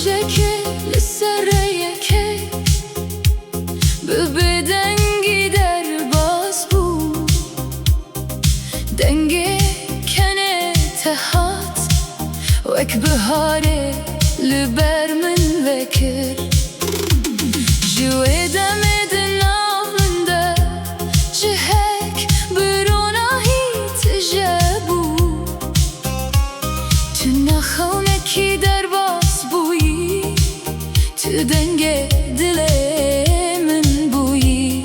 جکی لسر یکی به دنگی در باز بود دنگی کنه تهات وک بهاره لبر من وکر جوی دمد ناونده جهک بروناهی تجابو تو نخونکی در باز بویی تو دنگ دل من بویی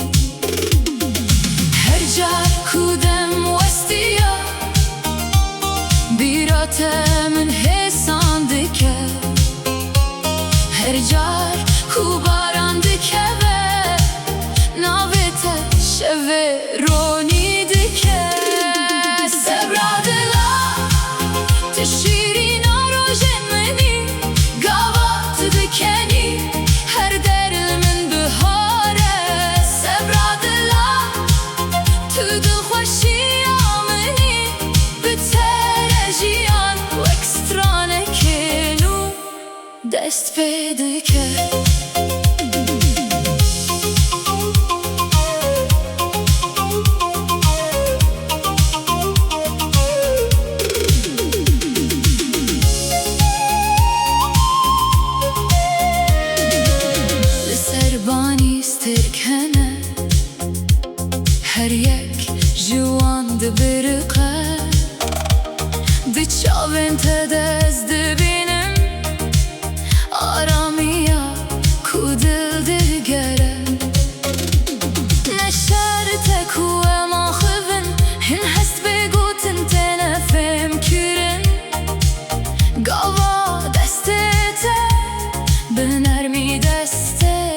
هر جار کودم وستیا بیرات من حسان دکه هر جار کوباران دکه و ناویت شوه رونی دکه سبرا دلا تشیری ناروژن منی گاوات دکنی هر درل من بهاره سبرا دلا تو دل خوشی آمنی بتر جیان و اکسترانه کنو دست پیدا که ترکنه هر یک جوان دبرقه دی چاوین تدز دبینم آرامیا کودل دگره نشر تکوه ما خوون هن هست بگوتن تنفهم کرن گاوا دسته بنرمی دسته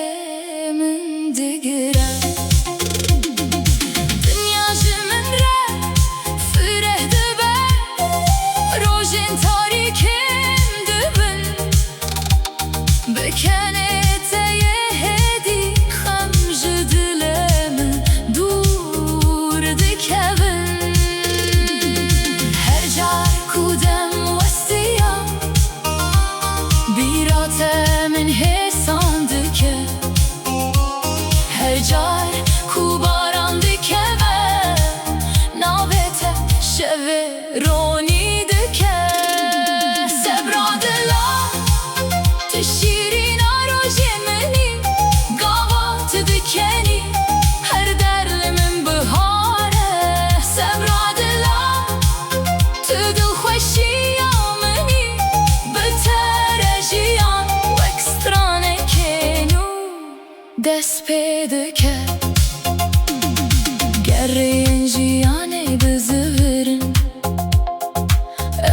من حسان دکه هر جار کوباران دکه و ناویت شوه رونی دکه سبرا دلا تشیری ناروژی منی گاوات دکنی هر درل من بهاره سبرا دلا تو دل خوشی آمنی بتر جیان دست پیدا کرد گرین جیانه بزورن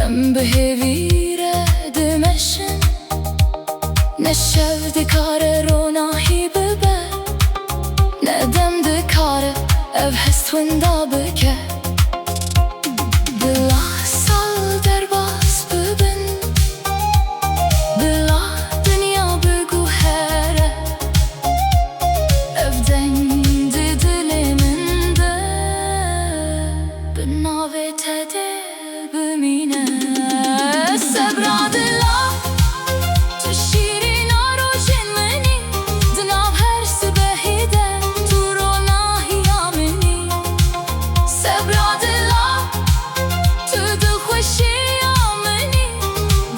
ام بهویره دمشن نشو دکار روناهی ببر ندم دکار او هست وندا بکر بلا سال در باز ببن بلا دنیا بگو هره سبرا دلا تشیری ناروژن منی دناب هر سبهیده تو روناهی آمنی سبرا دلا تو دل خوشی آمنی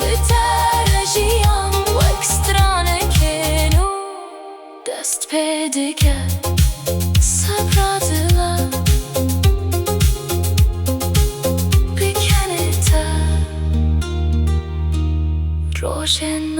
بتر جیان و اکسترانه کنو دست پیدا کرد سبرا دلا روشن